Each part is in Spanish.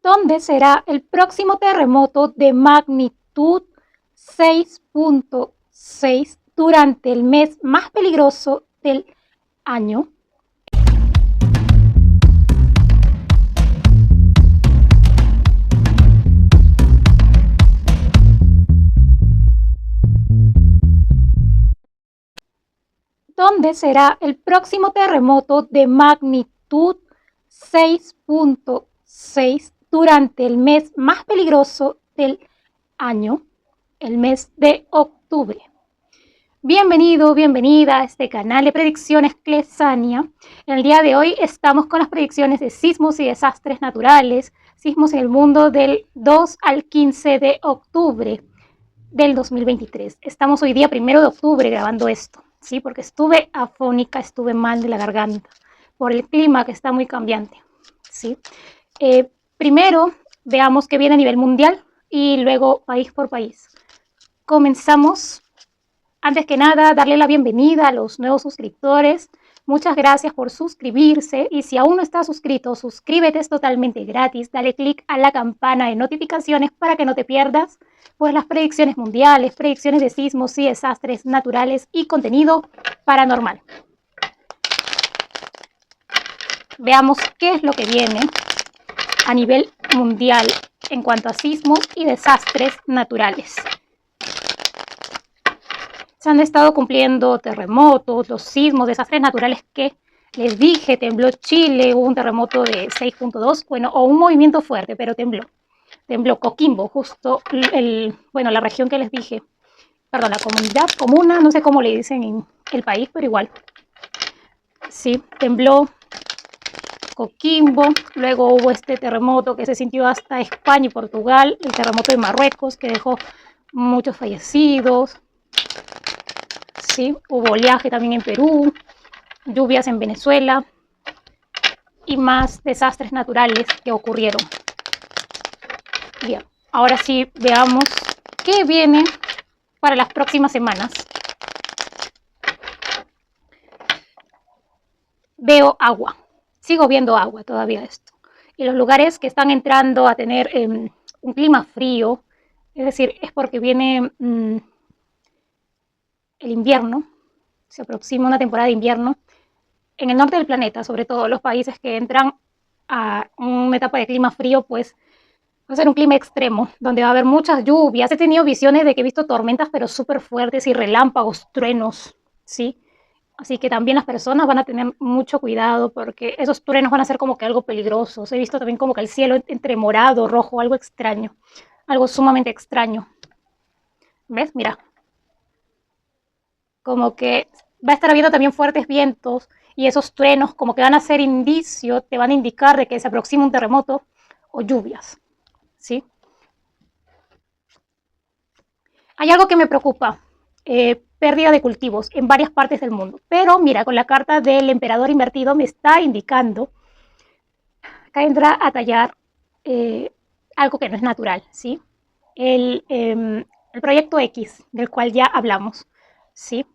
¿Dónde será el próximo terremoto de magnitud 6.6 durante el mes más peligroso del año? ¿Dónde será el próximo terremoto de magnitud 6.6 durante el mes más peligroso del año, el mes de octubre? Bienvenido, bienvenida a este canal de predicciones Clesania. En el día de hoy estamos con las predicciones de sismos y desastres naturales, sismos en el mundo del 2 al 15 de octubre del 2023. Estamos hoy día 1 de octubre grabando esto, ¿sí? Porque estuve afónica, estuve mal de la garganta por el clima que está muy cambiante, ¿sí? Primero veamos qué viene a nivel mundial y luego país por país. Comenzamos. Antes que nada, darle la bienvenida a los nuevos suscriptores. Muchas gracias por suscribirse y si aún no estás suscrito, suscríbete, es totalmente gratis. Dale click a la campana de notificaciones para que no te pierdas pues las predicciones mundiales, predicciones de sismos y desastres naturales y contenido paranormal. Veamos qué es lo que viene a nivel mundial en cuanto a sismos y desastres naturales. Se han estado cumpliendo terremotos, los sismos, desastres naturales que les dije, tembló Chile, hubo un terremoto de 6.2, bueno, o un movimiento fuerte, pero tembló. Tembló Coquimbo, justo la región que les dije, perdón, la comuna, no sé cómo le dicen en el país, pero igual. Sí, tembló Coquimbo, luego hubo este terremoto que se sintió hasta España y Portugal, el terremoto de Marruecos que dejó muchos fallecidos. Sí, hubo oleaje también en Perú, lluvias en Venezuela y más desastres naturales que ocurrieron. Bien, ahora sí veamos qué viene para las próximas semanas. Veo agua, sigo viendo agua todavía esto. Y los lugares que están entrando a tener un clima frío, es decir, es porque viene el invierno, se aproxima una temporada de invierno. En el norte del planeta, sobre todo los países que entran a una etapa de clima frío, pues va a ser un clima extremo, donde va a haber muchas lluvias. He tenido visiones de que he visto tormentas, pero súper fuertes y relámpagos, truenos, ¿sí? Así que también las personas van a tener mucho cuidado porque esos truenos van a ser como que algo peligrosos. He visto también como que el cielo entre morado, rojo, algo extraño, algo sumamente extraño. ¿Ves? Mira, como que va a estar habiendo también fuertes vientos y esos truenos como que van a ser indicio, te van a indicar de que se aproxima un terremoto o lluvias, ¿sí? Hay algo que me preocupa, pérdida de cultivos en varias partes del mundo, pero mira, con la carta del emperador invertido me está indicando, acá entra a tallar algo que no es natural, ¿sí? El proyecto X, del cual ya hablamos, ¿sí?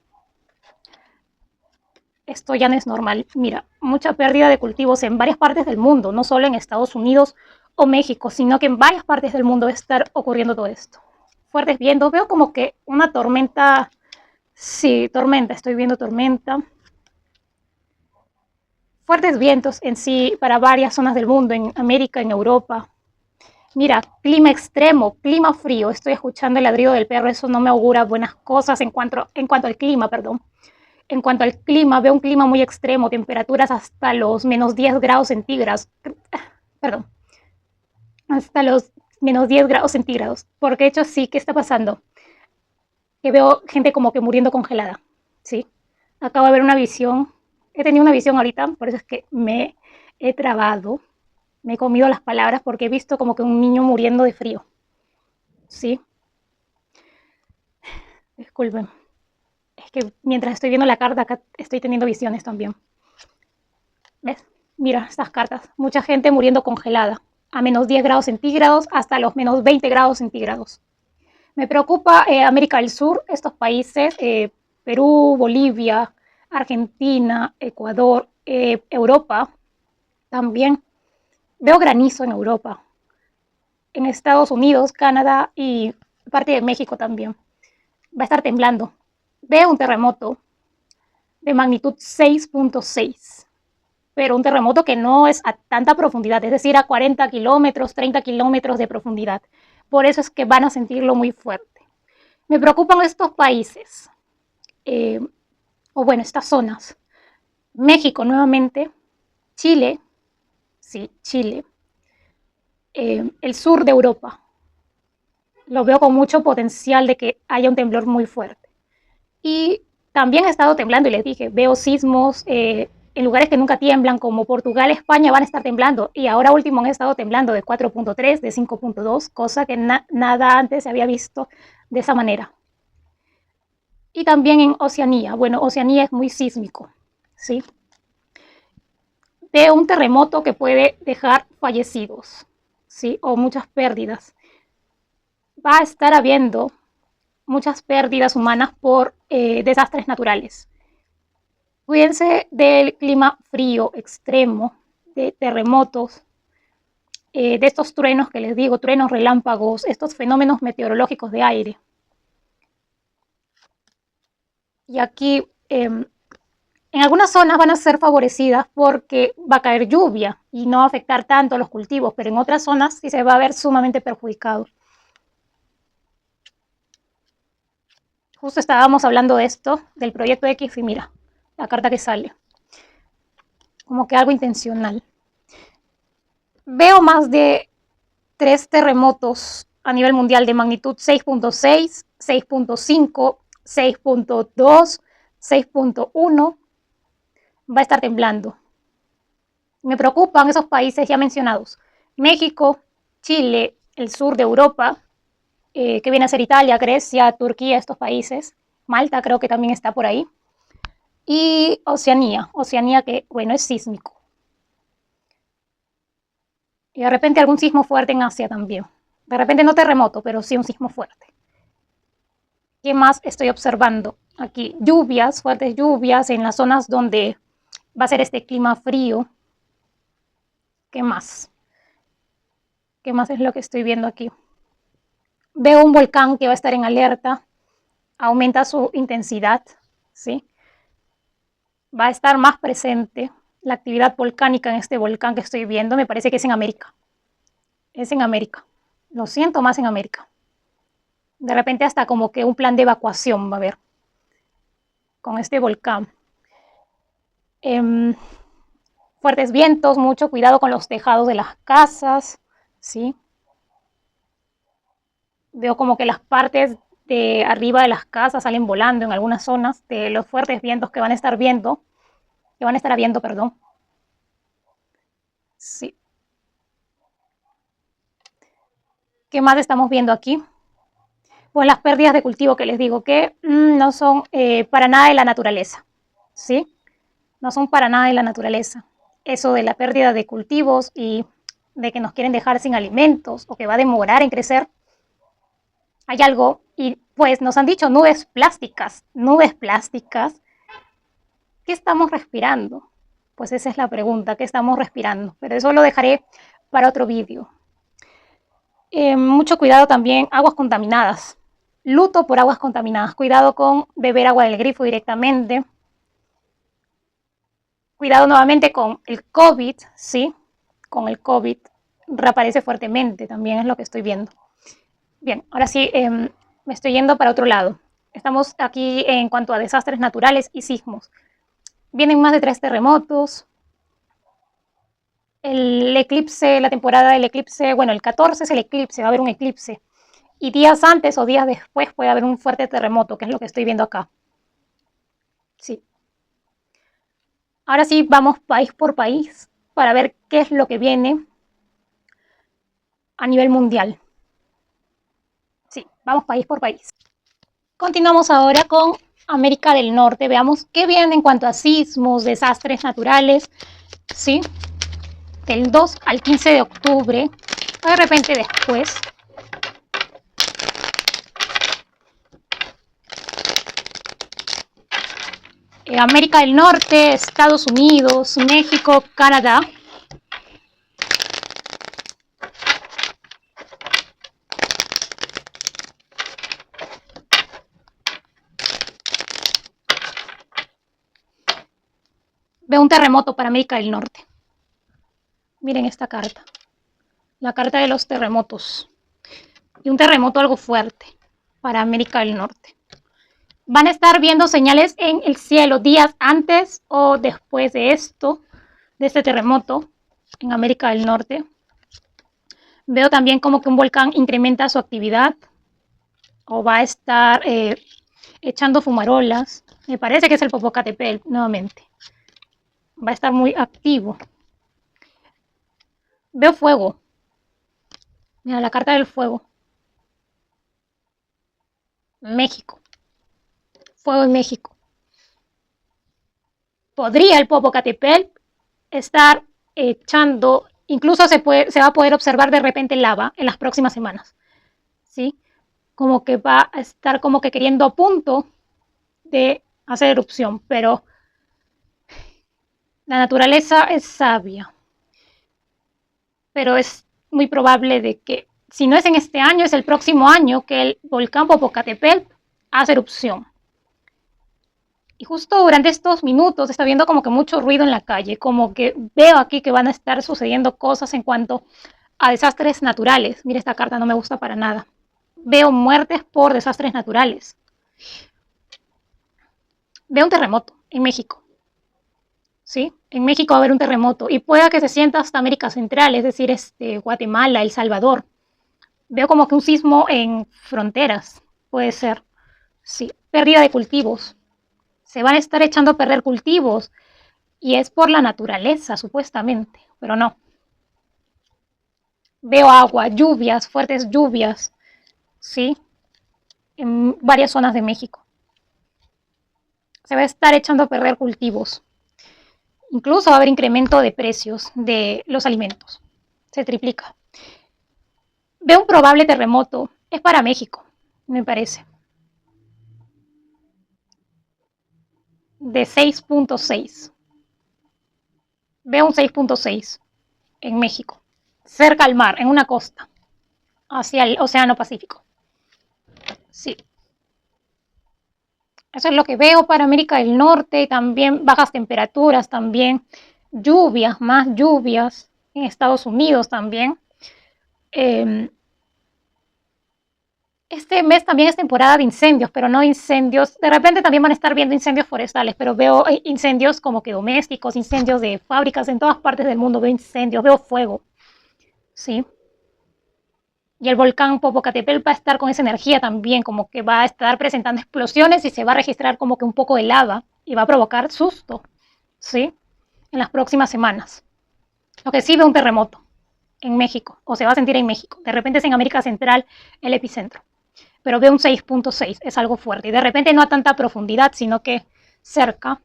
Esto ya no es normal. Mira, mucha pérdida de cultivos en varias partes del mundo, no solo en Estados Unidos o México, sino que en varias partes del mundo va a estar ocurriendo todo esto. Fuertes vientos, veo como que una tormenta, sí, tormenta, estoy viendo tormenta. Fuertes vientos en sí para varias zonas del mundo, en América, en Europa. Mira, clima extremo, clima frío, estoy escuchando el ladrido del perro, eso no me augura buenas cosas en cuanto al clima, perdón. En cuanto al clima, veo un clima muy extremo, temperaturas hasta los menos 10 grados centígrados, perdón, hasta los menos 10 grados centígrados, porque de hecho sí, ¿qué está pasando? Que veo gente como que muriendo congelada, ¿sí? Acabo de ver una visión, he tenido una visión ahorita, por eso es que me he trabado, me he comido las palabras porque he visto como que un niño muriendo de frío, ¿sí? Disculpen. Es que mientras estoy viendo la carta, acá estoy teniendo visiones también. ¿Ves? Mira estas cartas. Mucha gente muriendo congelada. A menos 10 grados centígrados hasta los menos 20 grados centígrados. Me preocupa América del Sur, estos países, Perú, Bolivia, Argentina, Ecuador, Europa también. Veo granizo en Europa. en Estados Unidos, Canadá y parte de México también. Va a estar temblando. Veo un terremoto de magnitud 6.6, pero un terremoto que no es a tanta profundidad, es decir, a 40 kilómetros, 30 kilómetros de profundidad. Por eso es que van a sentirlo muy fuerte. Me preocupan estos países, o bueno, estas zonas. México nuevamente, Chile, sí, Chile, el sur de Europa. Lo veo con mucho potencial de que haya un temblor muy fuerte. Y también ha estado temblando, y les dije, veo sismos en lugares que nunca tiemblan, como Portugal, España, van a estar temblando. Y ahora último han estado temblando de 4.3, de 5.2, cosa que nada antes se había visto de esa manera. Y también en Oceanía. Bueno, Oceanía es muy sísmico, ¿sí? De un terremoto que puede dejar fallecidos, ¿sí? O muchas pérdidas. Va a estar habiendo muchas pérdidas humanas por desastres naturales. Cuídense del clima frío extremo, de terremotos, de estos truenos que les digo, truenos, relámpagos, estos fenómenos meteorológicos de aire. Y aquí en algunas zonas van a ser favorecidas porque va a caer lluvia y no va a afectar tanto a los cultivos, pero en otras zonas sí se va a ver sumamente perjudicados. Justo estábamos hablando de esto, del proyecto X, y mira, la carta que sale. Como que algo intencional. Veo más de 3 terremotos a nivel mundial de magnitud 6.6, 6.5, 6.2, 6.1. Va a estar temblando. Me preocupan esos países ya mencionados. México, Chile, el sur de Europa, que viene a ser Italia, Grecia, Turquía, estos países. Malta creo que también está por ahí. Y Oceanía, Oceanía que, bueno, es sísmico. Y de repente algún sismo fuerte en Asia también. De repente no terremoto, pero sí un sismo fuerte. ¿Qué más estoy observando? Aquí lluvias, fuertes lluvias en las zonas donde va a ser este clima frío. ¿Qué más? ¿Qué más es lo que estoy viendo aquí? Veo un volcán que va a estar en alerta. Aumenta su intensidad, ¿sí? Va a estar más presente la actividad volcánica en este volcán que estoy viendo. Me parece que es en América. Es en América. Lo siento, más en América. De repente hasta como que un plan de evacuación va a haber con este volcán. Fuertes vientos, mucho cuidado con los tejados de las casas, ¿sí? Veo como que las partes de arriba de las casas salen volando en algunas zonas de los fuertes vientos que van a estar viendo, perdón. Sí. ¿Qué más estamos viendo aquí? Pues las pérdidas de cultivo que les digo que no son para nada de la naturaleza, ¿sí? No son para nada de la naturaleza. Eso de la pérdida de cultivos y de que nos quieren dejar sin alimentos o que va a demorar en crecer, hay algo, y pues nos han dicho nubes plásticas. ¿Qué estamos respirando? Pues esa es la pregunta, ¿qué estamos respirando? Pero eso lo dejaré para otro vídeo. Mucho cuidado también, aguas contaminadas. Luto por aguas contaminadas. Cuidado con beber agua del grifo directamente. Cuidado nuevamente con el COVID, ¿sí? Con el COVID reaparece fuertemente, también es lo que estoy viendo. Bien, ahora sí, me estoy yendo para otro lado. Estamos aquí en cuanto a desastres naturales y sismos. Vienen más de 3 terremotos. El eclipse, la temporada del eclipse, bueno, el 14 es el eclipse, va a haber un eclipse. Y días antes o días después puede haber un fuerte terremoto, que es lo que estoy viendo acá. Sí. Ahora sí, vamos país por país para ver qué es lo que viene a nivel mundial. Sí, vamos país por país. Continuamos ahora con América del Norte. Veamos qué viene en cuanto a sismos, desastres naturales, ¿sí? Del 2 al 15 de octubre, o de repente después. América del Norte, Estados Unidos, México, Canadá. Veo un terremoto para América del Norte. Miren esta carta. La carta de los terremotos. Y un terremoto algo fuerte para América del Norte. Van a estar viendo señales en el cielo días antes o después de esto, de este terremoto en América del Norte. Veo también como que un volcán incrementa su actividad o va a estar echando fumarolas. Me parece que es el Popocatépetl nuevamente. Va a estar muy activo. Veo fuego. Mira, la carta del fuego. México. Fuego en México. Podría el Popocatépetl estar echando, incluso se va a poder observar de repente lava en las próximas semanas. ¿Sí? Como que va a estar como que queriendo a punto de hacer erupción, pero la naturaleza es sabia. Pero es muy probable de que, si no es en este año, es el próximo año que el volcán Popocatépetl hace erupción. Y justo durante estos minutos está viendo como que mucho ruido en la calle, como que veo aquí que van a estar sucediendo cosas en cuanto a desastres naturales. Mira, esta carta no me gusta para nada. Veo muertes por desastres naturales. Veo un terremoto en México. ¿Sí? En México va a haber un terremoto y pueda que se sienta hasta América Central, es decir, Guatemala, El Salvador. Veo como que un sismo en fronteras, puede ser. Sí, pérdida de cultivos. Se van a estar echando a perder cultivos y es por la naturaleza, supuestamente, pero no. Veo agua, lluvias, fuertes lluvias, ¿sí? En varias zonas de México. Se va a estar echando a perder cultivos. Incluso va a haber incremento de precios de los alimentos. Se triplica. Veo un probable terremoto. Es para México, me parece. De 6.6. Veo un 6.6 en México. Cerca al mar, en una costa. Hacia el Océano Pacífico. Sí. Eso es lo que veo para América del Norte. También bajas temperaturas, también lluvias, más lluvias. En Estados Unidos también. Este mes también es temporada de incendios, pero no incendios. De repente también van a estar viendo incendios forestales, pero veo incendios como que domésticos, incendios de fábricas en todas partes del mundo. Veo incendios, veo fuego. Sí. Y el volcán Popocatépetl va a estar con esa energía también, como que va a estar presentando explosiones y se va a registrar como que un poco de lava y va a provocar susto, ¿sí? En las próximas semanas. Lo que sí veo un terremoto en México, o se va a sentir en México. De repente es en América Central el epicentro. Pero veo un 6.6, es algo fuerte. Y de repente no a tanta profundidad, sino que cerca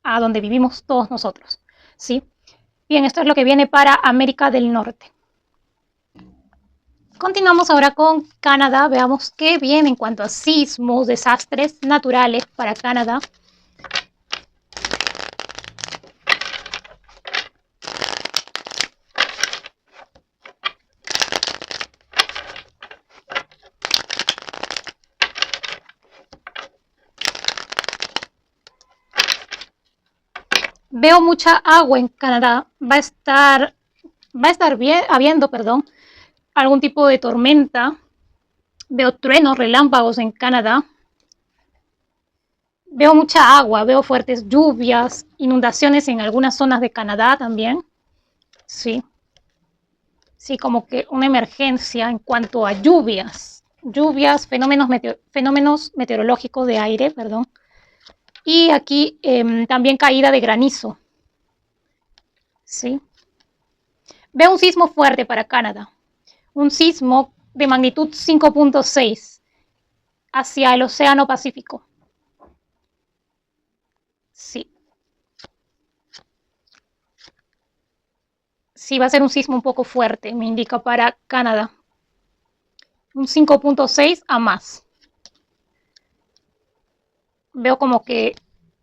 a donde vivimos todos nosotros, ¿sí? Bien, esto es lo que viene para América del Norte. Continuamos ahora con Canadá. Veamos qué viene en cuanto a sismos, desastres naturales para Canadá. Veo mucha agua en Canadá. Va a estar bien, habiendo, perdón, algún tipo de tormenta. Veo truenos, relámpagos en Canadá. Veo mucha agua, veo fuertes lluvias, inundaciones en algunas zonas de Canadá también. Sí, sí, como que una emergencia en cuanto a lluvias. Lluvias, fenómenos meteorológicos de aire, perdón. Y aquí también caída de granizo. Sí. Veo un sismo fuerte para Canadá. Un sismo de magnitud 5.6 hacia el Océano Pacífico. Sí. Sí, va a ser un sismo un poco fuerte, me indica para Canadá. Un 5.6 a más. Veo como que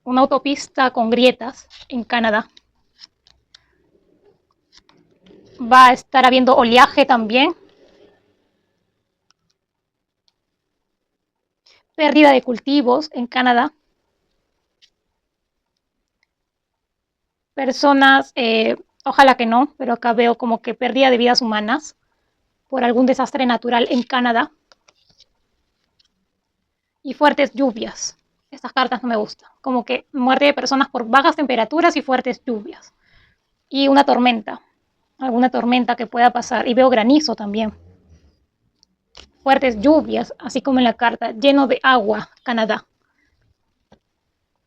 una autopista con grietas en Canadá. Va a estar habiendo oleaje también. Pérdida de cultivos en Canadá. personas, ojalá que no, pero acá veo como que pérdida de vidas humanas por algún desastre natural en Canadá. Y fuertes lluvias. Estas cartas no me gustan. Como que muerte de personas por bajas temperaturas y fuertes lluvias. Y una tormenta. Alguna tormenta que pueda pasar. Y veo granizo también. Fuertes lluvias, así como en la carta. Lleno de agua, Canadá.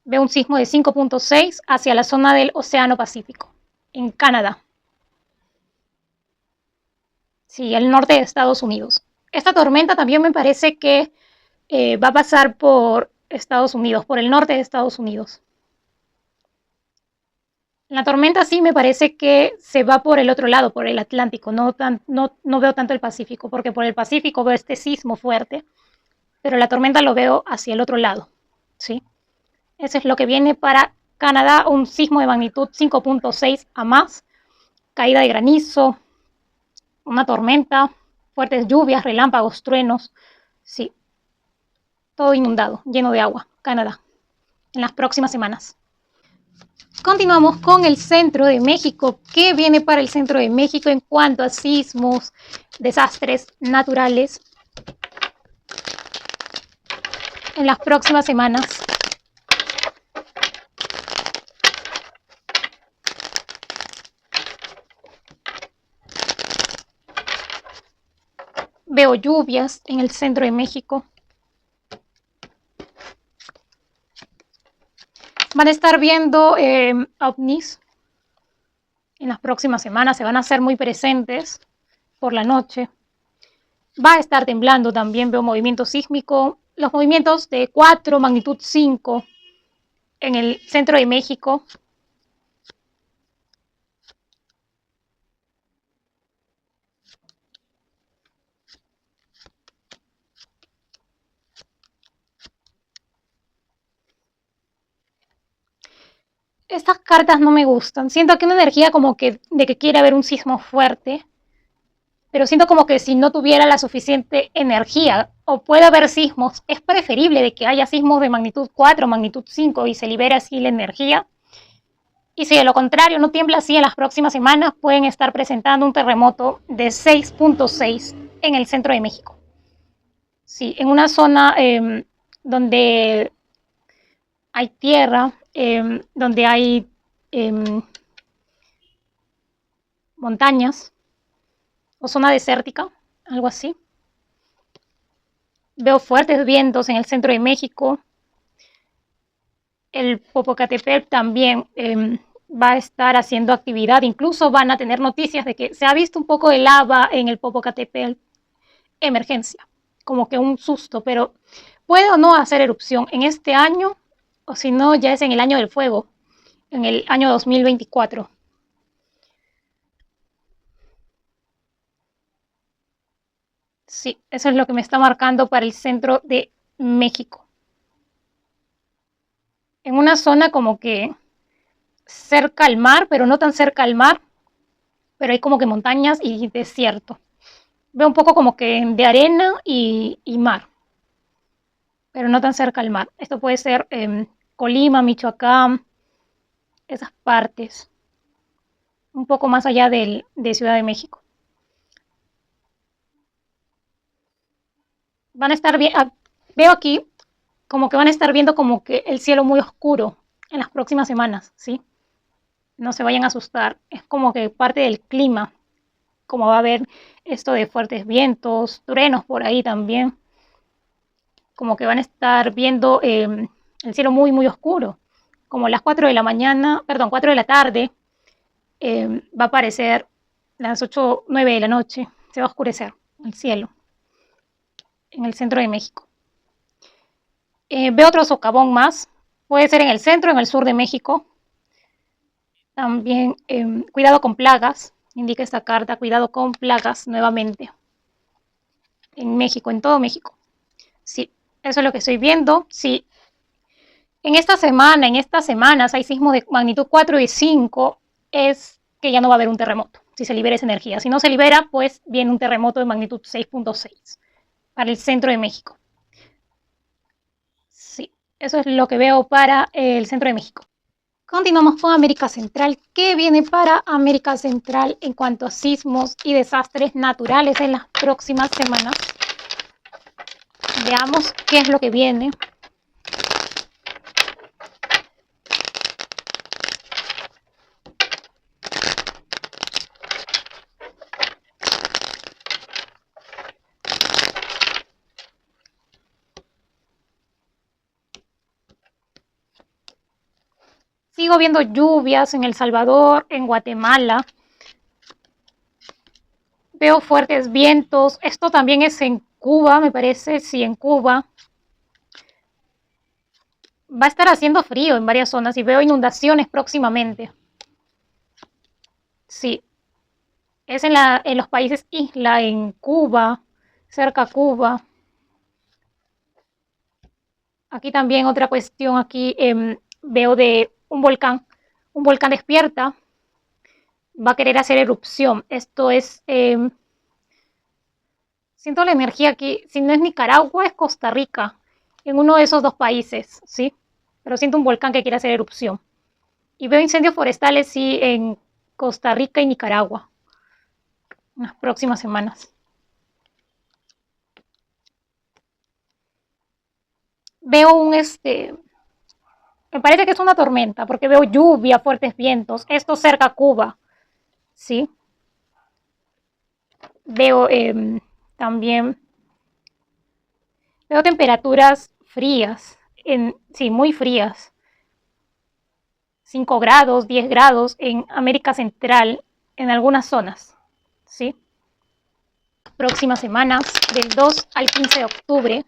Veo un sismo de 5.6 hacia la zona del Océano Pacífico. En Canadá. Sí, el norte de Estados Unidos. Esta tormenta también me parece que va a pasar por Estados Unidos, por el norte de Estados Unidos. La tormenta sí me parece que se va por el otro lado, por el Atlántico, no veo tanto el Pacífico, porque por el Pacífico veo este sismo fuerte, pero la tormenta lo veo hacia el otro lado, ¿sí? Eso es lo que viene para Canadá, un sismo de magnitud 5.6 a más, caída de granizo, una tormenta, fuertes lluvias, relámpagos, truenos, sí, todo inundado, lleno de agua, Canadá, en las próximas semanas. Continuamos con el centro de México. ¿Qué viene para el centro de México en cuanto a sismos, desastres naturales en las próximas semanas? Veo lluvias en el centro de México. Van a estar viendo ovnis en las próximas semanas, se van a hacer muy presentes por la noche. Va a estar temblando también, veo movimiento sísmico, los movimientos de 4, magnitud 5 en el centro de México. Estas cartas no me gustan. Siento que una energía como que de que quiere haber un sismo fuerte, pero siento como que si no tuviera la suficiente energía o puede haber sismos, es preferible de que haya sismos de magnitud 4, magnitud 5 y se libere así la energía. Y si de lo contrario no tiembla así en las próximas semanas, pueden estar presentando un terremoto de 6.6 en el centro de México. Sí, en una zona donde hay tierra, donde hay montañas o zona desértica, algo así. Veo fuertes vientos en el centro de México. El Popocatépetl también va a estar haciendo actividad. Incluso van a tener noticias de que se ha visto un poco de lava en el Popocatépetl. Emergencia, como que un susto, pero puede o no hacer erupción en este año, o si no, ya es en el año del fuego, en el año 2024. Sí, eso es lo que me está marcando para el centro de México. En una zona como que cerca al mar, pero no tan cerca al mar, pero hay como que montañas y desierto. Veo un poco como que de arena y mar, pero no tan cerca al mar. Esto puede ser Colima, Michoacán, esas partes, un poco más allá de Ciudad de México. Van a estar bien, veo aquí como que van a estar viendo como que el cielo muy oscuro en las próximas semanas, ¿sí? No se vayan a asustar, es como que parte del clima, como va a haber esto de fuertes vientos, truenos por ahí también, como que van a estar viendo el cielo muy, muy oscuro, como a las 4 de la mañana, perdón, 4 de la tarde, va a aparecer las 8, 9 de la noche, se va a oscurecer el cielo en el centro de México. Veo otro socavón más, puede ser en el centro, en el sur de México. También cuidado con plagas, indica esta carta, cuidado con plagas nuevamente. En México, en todo México. Sí, eso es lo que estoy viendo. Sí, en esta semana, en estas semanas hay sismos de magnitud 4 y 5, es que ya no va a haber un terremoto, si se libera esa energía. Si no se libera, pues viene un terremoto de magnitud 6.6 para el centro de México. Sí, eso es lo que veo para el centro de México. Continuamos con América Central. ¿Qué viene para América Central en cuanto a sismos y desastres naturales en las próximas semanas? Veamos qué es lo que viene. Sigo viendo lluvias en El Salvador, en Guatemala. Veo fuertes vientos. Esto también es en Cuba, me parece. Sí, en Cuba. Va a estar haciendo frío en varias zonas y veo inundaciones próximamente. Sí, es en los países isla, en Cuba, cerca a Cuba. Aquí también otra cuestión, aquí veo de un volcán despierta, va a querer hacer erupción. Esto es, siento la energía aquí, si no es Nicaragua, es Costa Rica, en uno de esos dos países, ¿sí? Pero siento un volcán que quiere hacer erupción. Y veo incendios forestales, sí, en Costa Rica y Nicaragua, en las próximas semanas. Veo me parece que es una tormenta, porque veo lluvia, fuertes vientos, esto cerca a Cuba, ¿sí? Veo también, veo temperaturas frías, sí, muy frías, 5 grados, 10 grados en América Central, en algunas zonas, ¿sí? Próximas semanas, del 2 al 15 de octubre,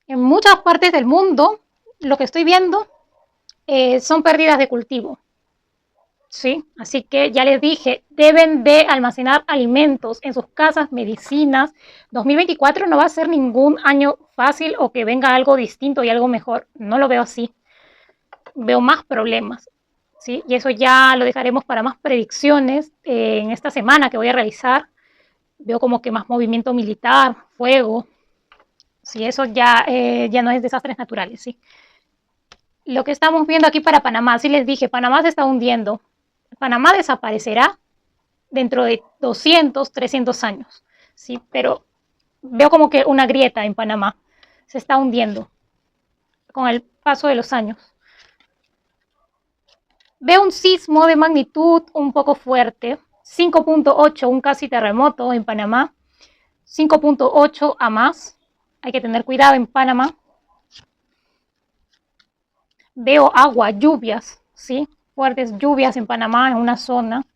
en muchas partes del mundo, lo que estoy viendo son pérdidas de cultivo. Sí, así que ya les dije, deben de almacenar alimentos en sus casas, medicinas. 2024 no va a ser ningún año fácil o que venga algo distinto y algo mejor. No lo veo así. Veo más problemas. ¿Sí? Y eso ya lo dejaremos para más predicciones en esta semana que voy a realizar. Veo como que más movimiento militar, fuego. Sí, eso ya no es desastres naturales. ¿Sí? Lo que estamos viendo aquí para Panamá, sí les dije, Panamá se está hundiendo. Panamá desaparecerá dentro de 200, 300 años, ¿sí? Pero veo como que una grieta en Panamá se está hundiendo con el paso de los años. Veo un sismo de magnitud un poco fuerte, 5.8, un casi terremoto en Panamá, 5.8 a más. Hay que tener cuidado en Panamá. Veo agua, lluvias, ¿sí? Fuertes lluvias en Panamá, en una zona.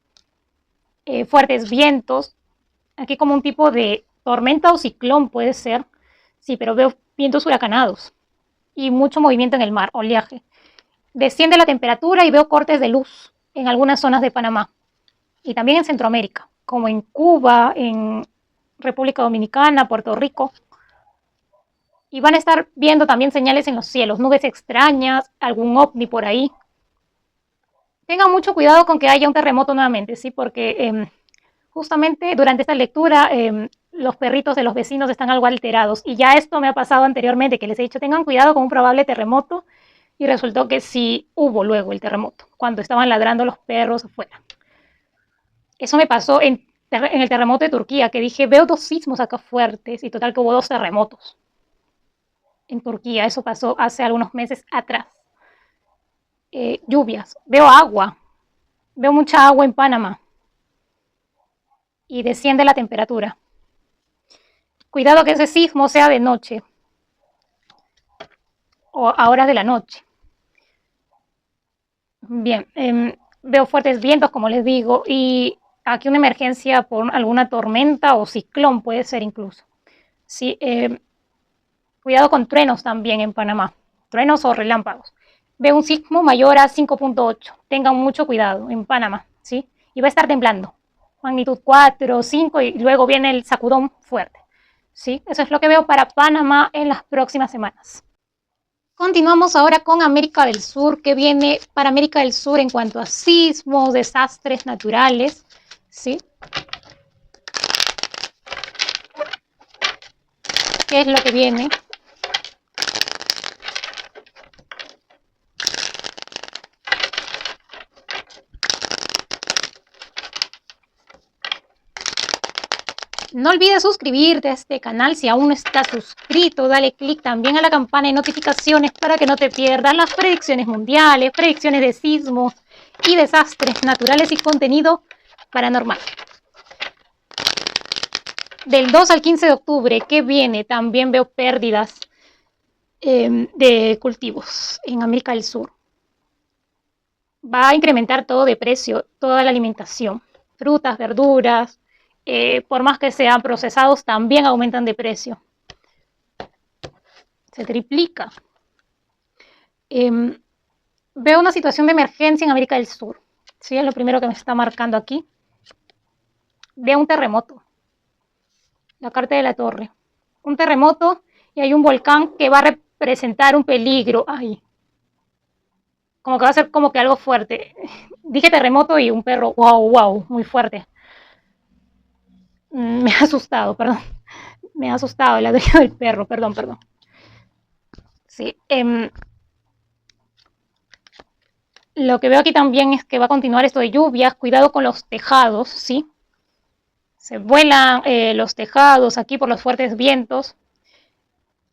Fuertes vientos. Aquí como un tipo de tormenta o ciclón puede ser. Sí, pero veo vientos huracanados y mucho movimiento en el mar, oleaje. Desciende la temperatura y veo cortes de luz en algunas zonas de Panamá y también en Centroamérica, como en Cuba, en República Dominicana, Puerto Rico. Y van a estar viendo también señales en los cielos, nubes extrañas, algún ovni por ahí. Tengan mucho cuidado con que haya un terremoto nuevamente, ¿sí? Porque justamente durante esta lectura los perritos de los vecinos están algo alterados y ya esto me ha pasado anteriormente, que les he dicho tengan cuidado con un probable terremoto y resultó que sí hubo luego el terremoto, cuando estaban ladrando los perros afuera. Eso me pasó en el terremoto de Turquía, que dije, veo dos sismos acá fuertes y total que hubo dos terremotos en Turquía. Eso pasó hace algunos meses atrás. Lluvias, veo agua, veo mucha agua en Panamá y desciende la temperatura. Cuidado que ese sismo sea de noche o a horas de la noche. Bien, veo fuertes vientos, como les digo, y aquí una emergencia por alguna tormenta o ciclón puede ser incluso. Sí, cuidado con truenos también en Panamá, truenos o relámpagos. Veo un sismo mayor a 5.8. Tengan mucho cuidado en Panamá, ¿sí? Y va a estar temblando, magnitud 4, 5 y luego viene el sacudón fuerte. ¿Sí? Eso es lo que veo para Panamá en las próximas semanas. Continuamos ahora con América del Sur. ¿Qué viene para América del Sur en cuanto a sismos, desastres naturales? ¿Sí? ¿Qué es lo que viene? No olvides suscribirte a este canal si aún no estás suscrito. Dale click también a la campana de notificaciones para que no te pierdas las predicciones mundiales, predicciones de sismos y desastres naturales y contenido paranormal. Del 2 al 15 de octubre, ¿qué viene? También veo pérdidas de cultivos en América del Sur. Va a incrementar todo de precio, toda la alimentación, frutas, verduras, por más que sean procesados, también aumentan de precio. Se triplica. Veo una situación de emergencia en América del Sur. ¿Sí? Es lo primero que me está marcando aquí. Veo un terremoto. La carta de la torre. Un terremoto y hay un volcán que va a representar un peligro. Ay. Como que va a ser como que algo fuerte. Dije terremoto y un perro. Wow, wow, muy fuerte. Me ha asustado, perdón. Me ha asustado el ladrido del perro, perdón. Sí. Lo que veo aquí también es que va a continuar esto de lluvias. Cuidado con los tejados, ¿sí? Se vuelan los tejados aquí por los fuertes vientos.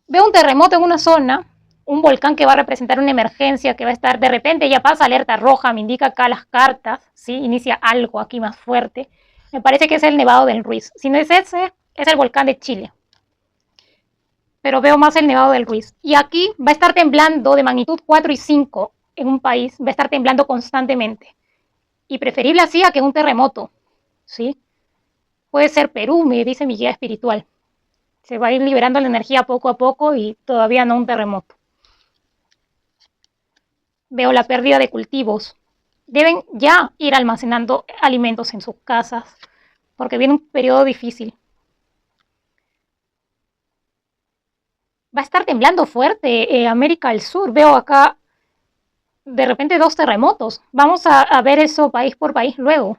Veo un terremoto en una zona, un volcán que va a representar una emergencia, que va a estar, de repente ya pasa alerta roja, me indica acá las cartas, ¿sí? Inicia algo aquí más fuerte. Me parece que es el Nevado del Ruiz. Si no es ese, es el volcán de Chile. Pero veo más el Nevado del Ruiz. Y aquí va a estar temblando de magnitud 4 y 5 en un país, va a estar temblando constantemente. Y preferible así a que un terremoto, ¿sí? Puede ser Perú, me dice mi guía espiritual. Se va a ir liberando la energía poco a poco y todavía no un terremoto. Veo la pérdida de cultivos. Deben ya ir almacenando alimentos en sus casas porque viene un periodo difícil. Va a estar temblando fuerte América del Sur. Veo acá de repente 2 terremotos. Vamos a ver eso país por país luego.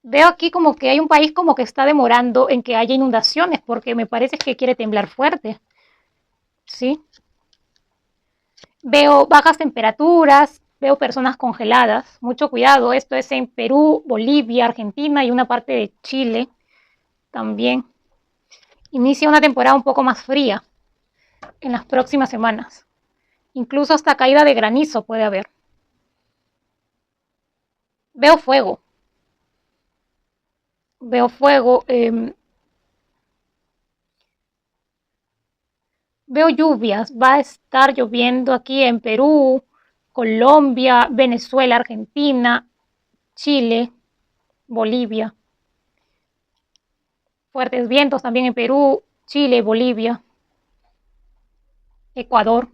Veo aquí como que hay un país como que está demorando en que haya inundaciones porque me parece que quiere temblar fuerte. ¿Sí? Veo bajas temperaturas, veo personas congeladas. Mucho cuidado, esto es en Perú, Bolivia, Argentina y una parte de Chile también. Inicia una temporada un poco más fría en las próximas semanas. Incluso hasta caída de granizo puede haber. Veo fuego. Veo fuego. Veo lluvias. Va a estar lloviendo aquí en Perú, Colombia, Venezuela, Argentina, Chile, Bolivia. Fuertes vientos también en Perú, Chile, Bolivia, Ecuador,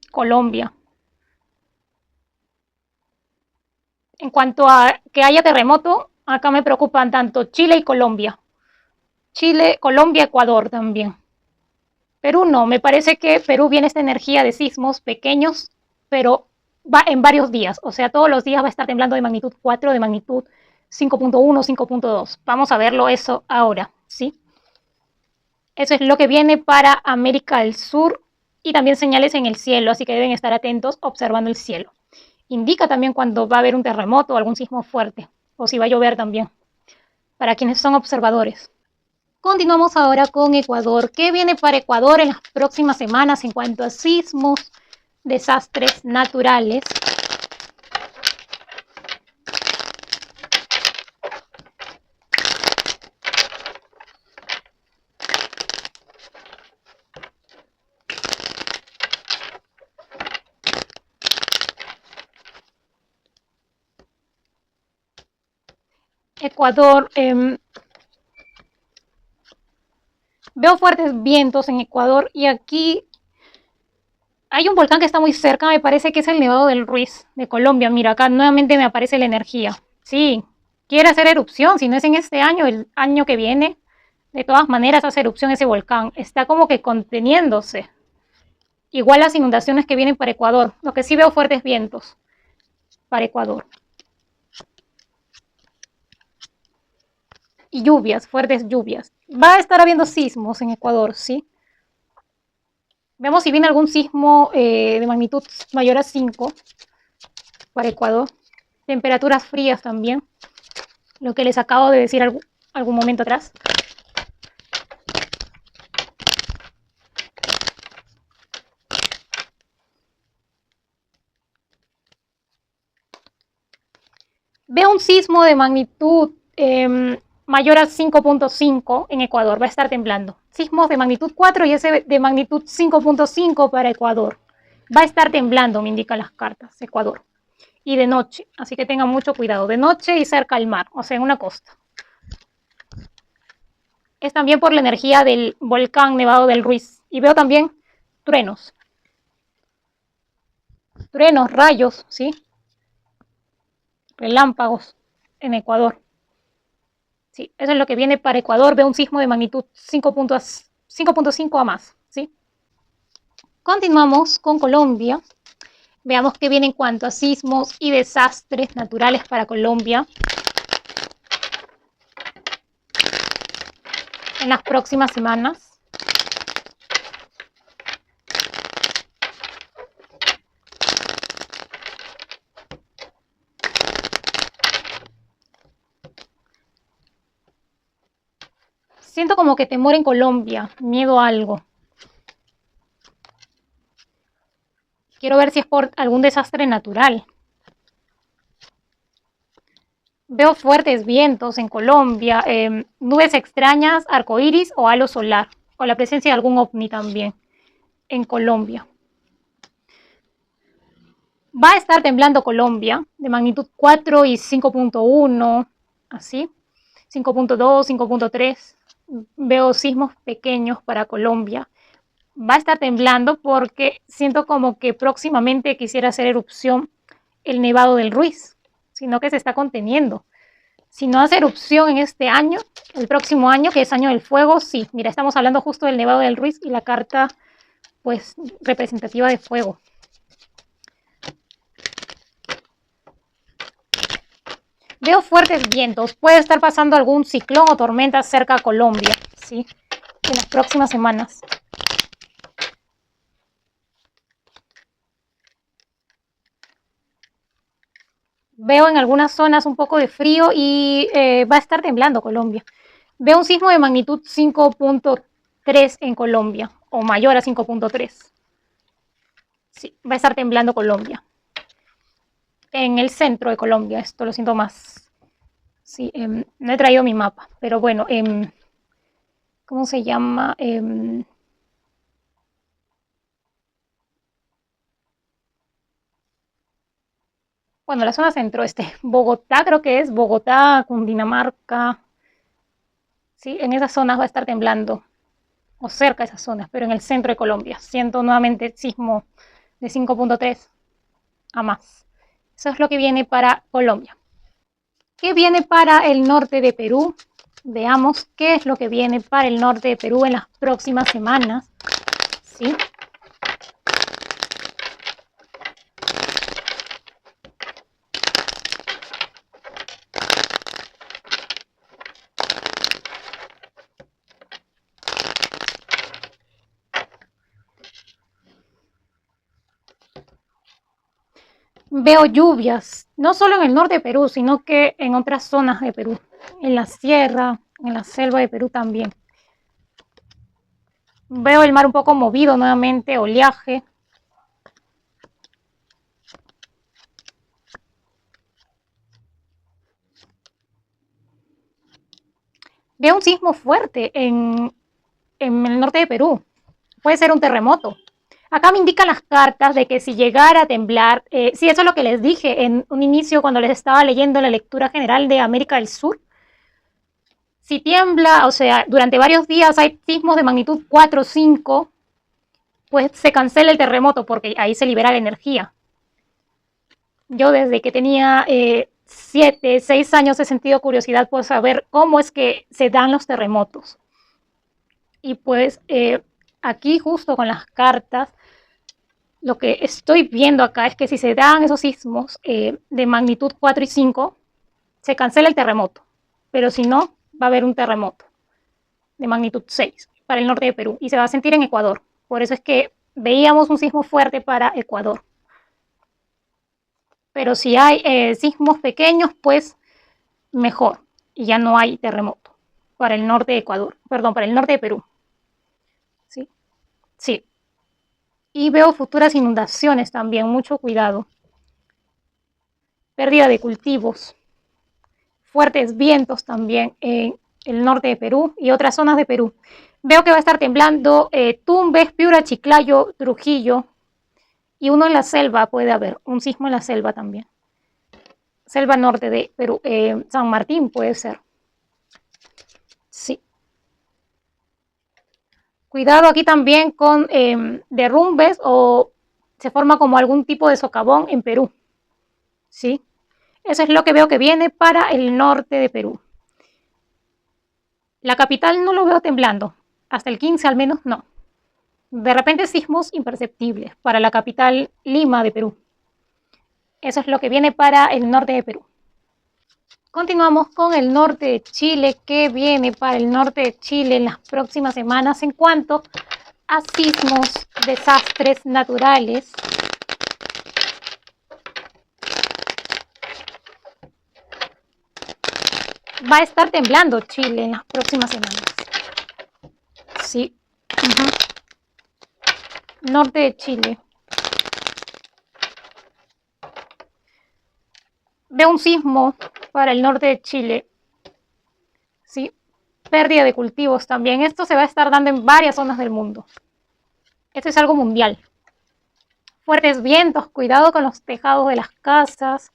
Colombia. En cuanto a que haya terremoto, acá me preocupan tanto Chile y Colombia. Chile, Colombia, Ecuador también. Perú no, me parece que Perú viene esta energía de sismos pequeños, pero va en varios días. O sea, todos los días va a estar temblando de magnitud 4, de magnitud 5.1, 5.2. Vamos a verlo eso ahora, ¿sí? Eso es lo que viene para América del Sur y también señales en el cielo, así que deben estar atentos observando el cielo. Indica también cuando va a haber un terremoto o algún sismo fuerte, o si va a llover también, para quienes son observadores. Continuamos ahora con Ecuador. ¿Qué viene para Ecuador en las próximas semanas en cuanto a sismos, desastres naturales? Ecuador, veo fuertes vientos en Ecuador y aquí hay un volcán que está muy cerca, me parece que es el Nevado del Ruiz de Colombia. Mira, acá nuevamente me aparece la energía. Sí, quiere hacer erupción, si no es en este año, el año que viene, De todas maneras, esa erupción, ese volcán, está como que conteniéndose. Igual las inundaciones que vienen para Ecuador. Lo que sí veo fuertes vientos para Ecuador. Y lluvias, fuertes lluvias. Va a estar habiendo sismos en Ecuador, ¿sí? Veamos si viene algún sismo de magnitud mayor a 5 para Ecuador. Temperaturas frías también. Lo que les acabo de decir algún momento atrás. Veo un sismo de magnitud mayor a 5.5 en Ecuador, va a estar temblando. Sismos de magnitud 4 y ese de magnitud 5.5 para Ecuador. Va a estar temblando, me indican las cartas, Ecuador. Y de noche, así que tengan mucho cuidado. De noche y cerca al mar, o sea, en una costa. Es también por la energía del volcán Nevado del Ruiz. Y veo también truenos. Truenos, rayos, ¿sí? Relámpagos en Ecuador. Sí, eso es lo que viene para Ecuador. Veo un sismo de magnitud 5.5 a más, ¿sí? Continuamos con Colombia. Veamos qué viene en cuanto a sismos y desastres naturales para Colombia en las próximas semanas. Siento como que temor en Colombia, miedo a algo. Quiero ver si es por algún desastre natural. Veo fuertes vientos en Colombia, nubes extrañas, arcoíris o halo solar, o la presencia de algún ovni también en Colombia. Va a estar temblando Colombia de magnitud 4 y 5.1, así, 5.2, 5.3. Veo sismos pequeños para Colombia. Va a estar temblando porque siento como que próximamente quisiera hacer erupción el Nevado del Ruiz, sino que se está conteniendo. Si no hace erupción en este año, el próximo año, que es año del fuego, sí. Mira, estamos hablando justo del Nevado del Ruiz y la carta, pues, representativa de fuego. Veo fuertes vientos. Puede estar pasando algún ciclón o tormenta cerca a Colombia, ¿sí? En las próximas semanas. Veo en algunas zonas un poco de frío y va a estar temblando Colombia. Veo un sismo de magnitud 5.3 en Colombia, o mayor a 5.3. Sí, va a estar temblando Colombia. En el centro de Colombia, esto lo siento más. Sí, no he traído mi mapa, pero bueno, ¿cómo se llama? Bueno, la zona centro-este, Bogotá creo que es, Bogotá, Cundinamarca, sí, en esas zonas va a estar temblando, o cerca de esas zonas, pero en el centro de Colombia, siento nuevamente sismo de 5.3 a más. Eso es lo que viene para Colombia. ¿Qué viene para el norte de Perú? Veamos qué es lo que viene para el norte de Perú en las próximas semanas, ¿sí? Veo lluvias, no solo en el norte de Perú, sino que en otras zonas de Perú, en la sierra, en la selva de Perú también. Veo el mar un poco movido nuevamente, oleaje. Veo un sismo fuerte en el norte de Perú. Puede ser un terremoto. Acá me indican las cartas de que si llegara a temblar, sí, eso es lo que les dije en un inicio cuando les estaba leyendo la lectura general de América del Sur. Si tiembla, o sea, durante varios días hay sismos de magnitud 4 o 5, pues se cancela el terremoto porque ahí se libera la energía. Yo desde que tenía 7, 6 años he sentido curiosidad por saber cómo es que se dan los terremotos. Y pues aquí justo con las cartas, lo que estoy viendo acá es que si se dan esos sismos de magnitud 4 y 5, se cancela el terremoto. Pero si no, va a haber un terremoto de magnitud 6 para el norte de Perú y se va a sentir en Ecuador. Por eso es que veíamos un sismo fuerte para Ecuador. Pero si hay sismos pequeños, pues mejor. Y ya no hay terremoto para el norte de Ecuador. Perdón, para el norte de Perú. ¿Sí? Sí. Y veo futuras inundaciones también. Mucho cuidado. Pérdida de cultivos. Fuertes vientos también en el norte de Perú y otras zonas de Perú. Veo que va a estar temblando Tumbes, Piura, Chiclayo, Trujillo. Y uno en la selva puede haber. Un sismo en la selva también. Selva norte de Perú. San Martín puede ser. Sí. Cuidado aquí también con derrumbes o se forma como algún tipo de socavón en Perú. ¿Sí? Eso es lo que veo que viene para el norte de Perú. La capital no lo veo temblando. Hasta el 15 al menos no. De repente sismos imperceptibles para la capital Lima de Perú. Eso es lo que viene para el norte de Perú. Continuamos con el norte de Chile. ¿Qué viene para el norte de Chile en las próximas semanas en cuanto a sismos, desastres naturales? Va a estar temblando Chile en las próximas semanas. Sí. Norte de Chile. Veo un sismo para el norte de Chile. Sí. Pérdida de cultivos también. Esto se va a estar dando en varias zonas del mundo. Esto es algo mundial. Fuertes vientos, cuidado con los tejados de las casas.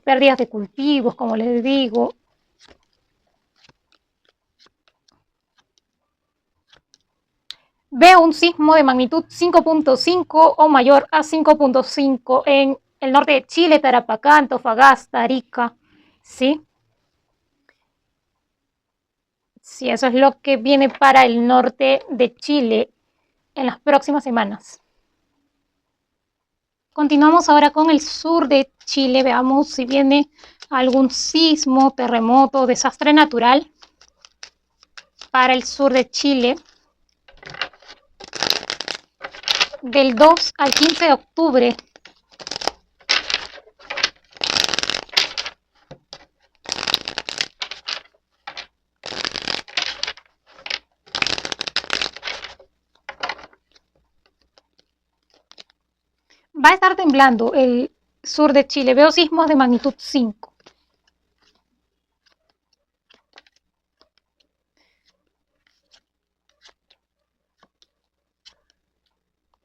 Pérdidas de cultivos, como les digo. Veo un sismo de magnitud 5.5 o mayor a 5.5 en el norte de Chile, Tarapacá, Antofagasta, Arica. ¿Sí? Sí, eso es lo que viene para el norte de Chile en las próximas semanas. Continuamos ahora con el sur de Chile. Veamos si viene algún sismo, terremoto, desastre natural para el sur de Chile. Del 2 al 15 de octubre. Va a estar temblando el sur de Chile. Veo sismos de magnitud 5.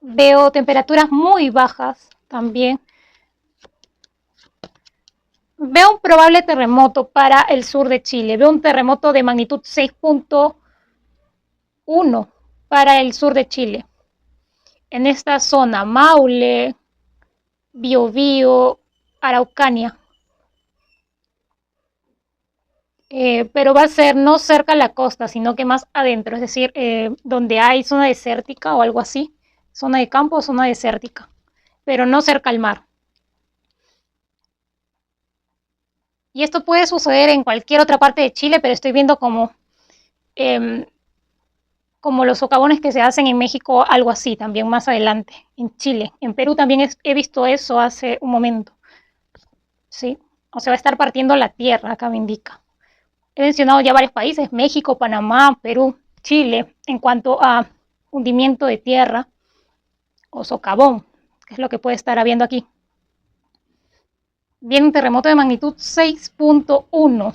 Veo temperaturas muy bajas también. Veo un probable terremoto para el sur de Chile. Veo un terremoto de magnitud 6.1 para el sur de Chile. En esta zona, Maule, Biobío, Araucanía. Pero va a ser no cerca a la costa, sino que más adentro, es decir, donde hay zona desértica o algo así, zona de campo o zona desértica, pero no cerca al mar. Y esto puede suceder en cualquier otra parte de Chile, pero estoy viendo como los socavones que se hacen en México, algo así, también más adelante, en Chile. En Perú también he visto eso hace un momento. ¿Sí? O sea, va a estar partiendo la tierra, acá me indica. He mencionado ya varios países, México, Panamá, Perú, Chile, en cuanto a hundimiento de tierra o socavón, que es lo que puede estar habiendo aquí. Viene un terremoto de magnitud 6.1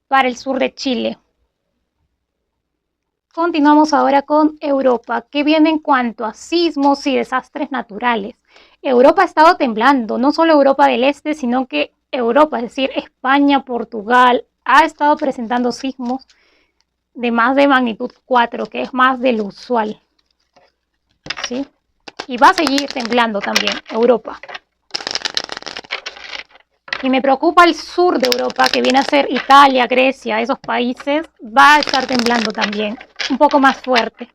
para el sur de Chile. Continuamos ahora con Europa, que viene en cuanto a sismos y desastres naturales. Europa ha estado temblando, no solo Europa del Este, sino que Europa, es decir, España, Portugal, ha estado presentando sismos de más de magnitud 4, que es más del usual. ¿Sí? Y va a seguir temblando también Europa. Y me preocupa el sur de Europa, que viene a ser Italia, Grecia, esos países, va a estar temblando también, un poco más fuerte.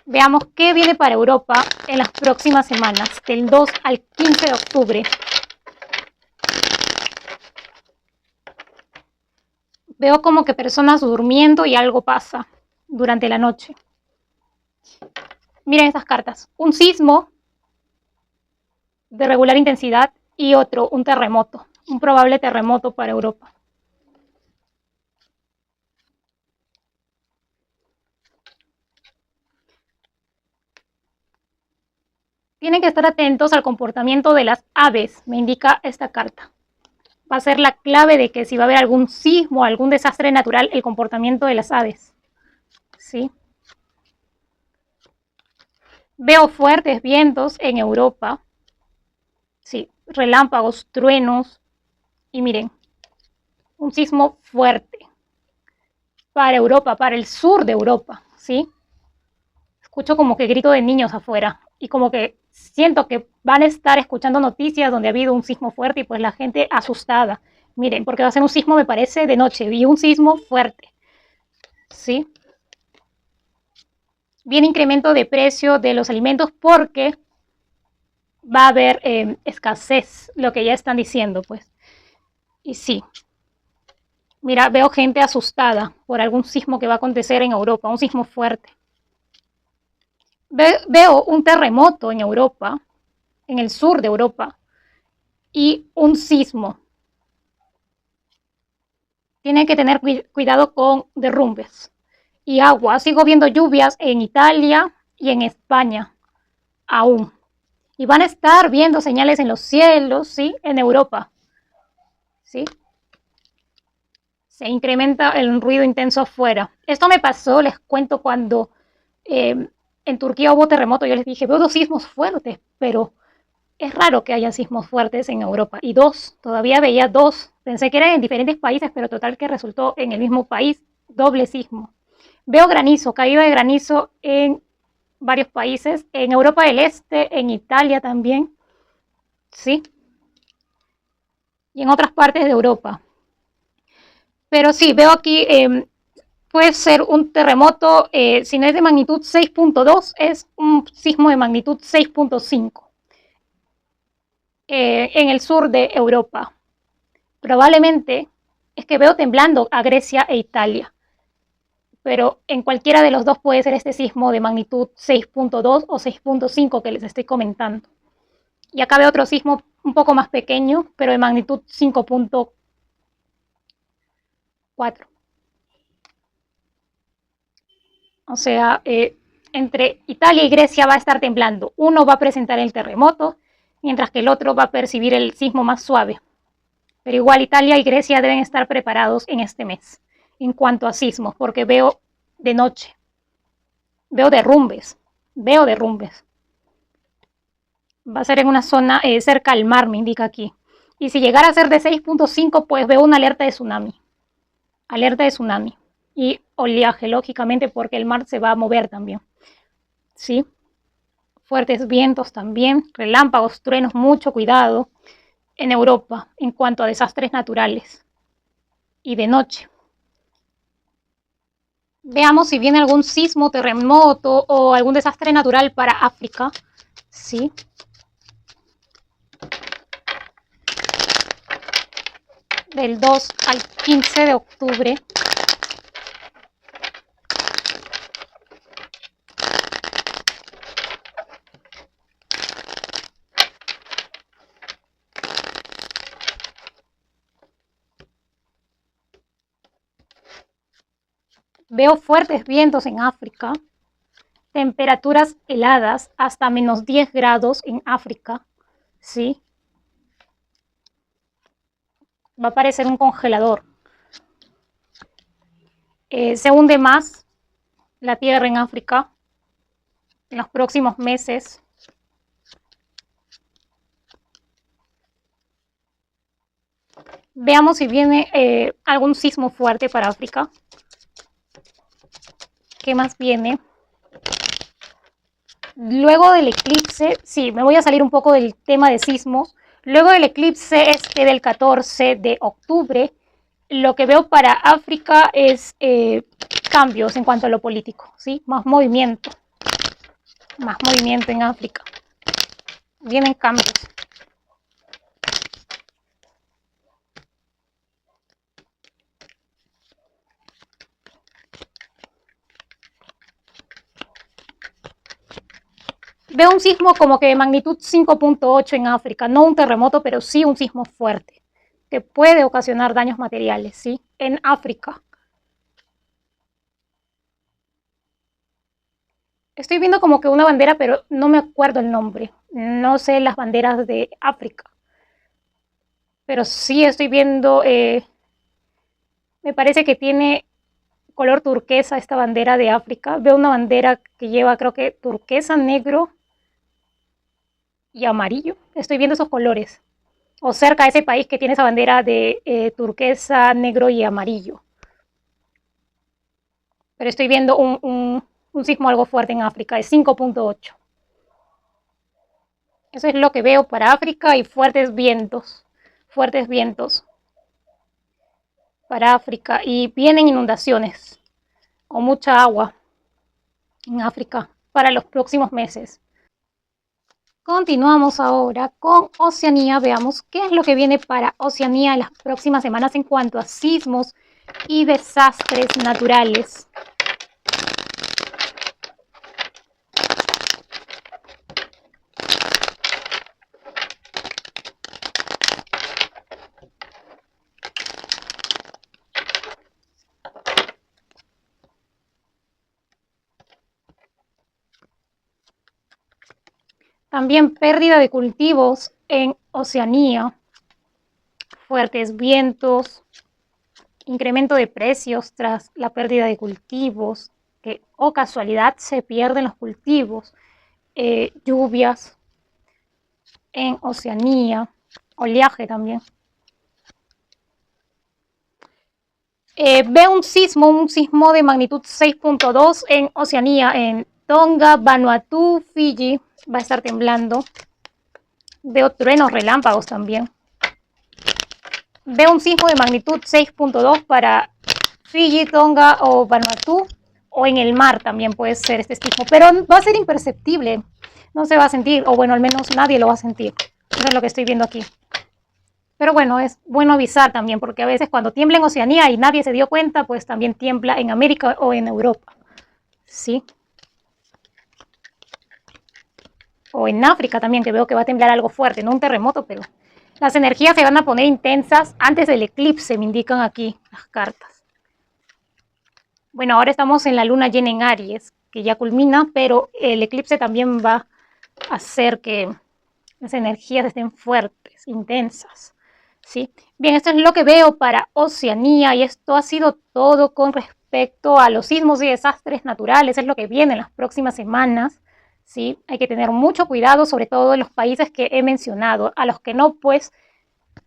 Veamos qué viene para Europa en las próximas semanas, del 2 al 15 de octubre. Veo como que personas durmiendo y algo pasa durante la noche. Miren estas cartas. Un sismo de regular intensidad y otro, un terremoto. Un probable terremoto para Europa. Tienen que estar atentos al comportamiento de las aves, me indica esta carta. Va a ser la clave de que si va a haber algún sismo, algún desastre natural, el comportamiento de las aves. ¿Sí? Veo fuertes vientos en Europa. Sí, relámpagos, truenos. Y miren, un sismo fuerte para Europa, para el sur de Europa. ¿Sí? Escucho como que grito de niños afuera. Y como que siento que van a estar escuchando noticias donde ha habido un sismo fuerte y pues la gente asustada. Miren, porque va a ser un sismo, me parece, de noche. Vi un sismo fuerte. ¿Sí? Viene incremento de precio de los alimentos porque va a haber escasez, lo que ya están diciendo, pues. Y sí. Mira, veo gente asustada por algún sismo que va a acontecer en Europa, un sismo fuerte. Veo un terremoto en Europa, en el sur de Europa, y un sismo. Tienen que tener cuidado con derrumbes y agua. Sigo viendo lluvias en Italia y en España aún. Y van a estar viendo señales en los cielos, ¿sí? En Europa, ¿sí? Se incrementa el ruido intenso afuera. Esto me pasó, les cuento, cuando en Turquía hubo terremoto. Yo les dije, veo dos sismos fuertes, pero es raro que haya sismos fuertes en Europa. Y dos, todavía veía dos. Pensé que eran en diferentes países, pero total que resultó en el mismo país, doble sismo. Veo granizo, caída de granizo en varios países, en Europa del Este, en Italia también, ¿sí? Y en otras partes de Europa. Pero sí, veo aquí, puede ser un terremoto, si no es de magnitud 6.2, es un sismo de magnitud 6.5 en el sur de Europa. Probablemente es que veo temblando a Grecia e Italia, pero en cualquiera de los dos puede ser este sismo de magnitud 6.2 o 6.5 que les estoy comentando. Y acá veo otro sismo un poco más pequeño, pero de magnitud 5.4. O sea, entre Italia y Grecia va a estar temblando. Uno va a presentar el terremoto, mientras que el otro va a percibir el sismo más suave. Pero igual Italia y Grecia deben estar preparados en este mes en cuanto a sismos, porque veo de noche, veo derrumbes. Va a ser en una zona cerca al mar, me indica aquí. Y si llegara a ser de 6.5, pues veo una alerta de tsunami. Alerta de tsunami. Y oleaje, lógicamente, porque el mar se va a mover también. ¿Sí? Fuertes vientos también, relámpagos, truenos, mucho cuidado en Europa en cuanto a desastres naturales. Y de noche. Veamos si viene algún sismo, terremoto o algún desastre natural para África. ¿Sí? Del 2 al 15 de octubre. Veo fuertes vientos en África, temperaturas heladas hasta menos 10 grados en África, ¿sí? Va a parecer un congelador. Se hunde más la tierra en África en los próximos meses. Veamos si viene algún sismo fuerte para África. ¿Qué más viene? Luego del eclipse, sí, me voy a salir un poco del tema de sismos. Luego del eclipse del 14 de octubre, lo que veo para África es cambios en cuanto a lo político, ¿sí? Más movimiento en África. Vienen cambios. Veo un sismo como que de magnitud 5.8 en África, no un terremoto, pero sí un sismo fuerte, que puede ocasionar daños materiales, ¿sí? En África. Estoy viendo como que una bandera, pero no me acuerdo el nombre. No sé las banderas de África. Pero sí estoy viendo, me parece que tiene color turquesa esta bandera de África. Veo una bandera que lleva, creo que turquesa, negro y amarillo. Estoy viendo esos colores. O cerca de ese país que tiene esa bandera de turquesa, negro y amarillo. Pero estoy viendo un sismo algo fuerte en África, de 5.8. Eso es lo que veo para África y fuertes vientos para África. Y vienen inundaciones o mucha agua en África para los próximos meses. Continuamos ahora con Oceanía. Veamos qué es lo que viene para Oceanía en las próximas semanas en cuanto a sismos y desastres naturales. También pérdida de cultivos en Oceanía, fuertes vientos, incremento de precios tras la pérdida de cultivos, que o casualidad se pierden los cultivos, lluvias en Oceanía, oleaje también. Veo un sismo de magnitud 6.2 en Oceanía, en Tonga, Vanuatu, Fiji, va a estar temblando. Veo truenos, relámpagos también. Veo un sismo de magnitud 6.2 para Fiji, Tonga o Vanuatu, o en el mar también puede ser este sismo, pero va a ser imperceptible, no se va a sentir, o bueno, al menos nadie lo va a sentir. Eso es lo que estoy viendo aquí. Pero bueno, es bueno avisar también, porque a veces cuando tiembla en Oceanía y nadie se dio cuenta, pues también tiembla en América o en Europa, ¿sí? O en África también, que veo que va a temblar algo fuerte, no un terremoto, pero las energías se van a poner intensas antes del eclipse, me indican aquí las cartas. Bueno, ahora estamos en la luna llena en Aries, que ya culmina, pero el eclipse también va a hacer que las energías estén fuertes, intensas, ¿sí? Bien, esto es lo que veo para Oceanía y esto ha sido todo con respecto a los sismos y desastres naturales, es lo que viene en las próximas semanas, ¿sí? Hay que tener mucho cuidado, sobre todo en los países que he mencionado, a los que no, pues,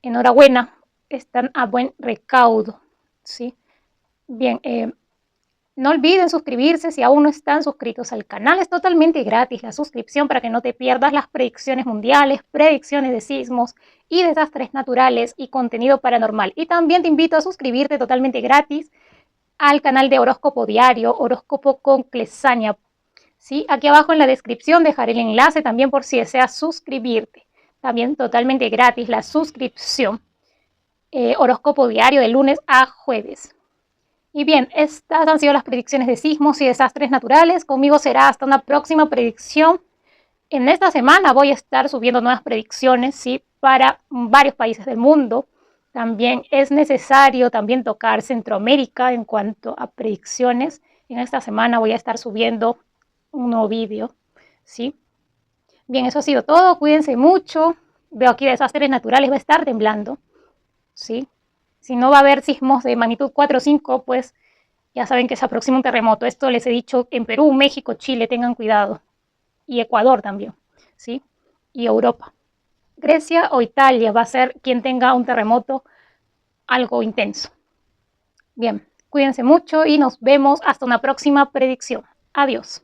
enhorabuena, están a buen recaudo, ¿sí? Bien, no olviden suscribirse si aún no están suscritos al canal. Es totalmente gratis la suscripción para que no te pierdas las predicciones mundiales, predicciones de sismos y desastres naturales y contenido paranormal. Y también te invito a suscribirte totalmente gratis al canal de Horóscopo Diario, Horóscopo con Clesania. ¿Sí? Aquí abajo en la descripción dejaré el enlace también por si deseas suscribirte. También totalmente gratis la suscripción. Horóscopo Diario de lunes a jueves. Y bien, estas han sido las predicciones de sismos y desastres naturales. Conmigo será hasta una próxima predicción. En esta semana voy a estar subiendo nuevas predicciones, ¿sí? Para varios países del mundo. También es necesario también tocar Centroamérica en cuanto a predicciones. En esta semana voy a estar subiendo un nuevo vídeo, ¿sí? Bien, eso ha sido todo. Cuídense mucho. Veo aquí desastres naturales, va a estar temblando, ¿sí? Si no va a haber sismos de magnitud 4 o 5, pues ya saben que se aproxima un terremoto. Esto les he dicho en Perú, México, Chile, tengan cuidado. Y Ecuador también, ¿sí? Y Europa. Grecia o Italia va a ser quien tenga un terremoto algo intenso. Bien, cuídense mucho y nos vemos hasta una próxima predicción. Adiós.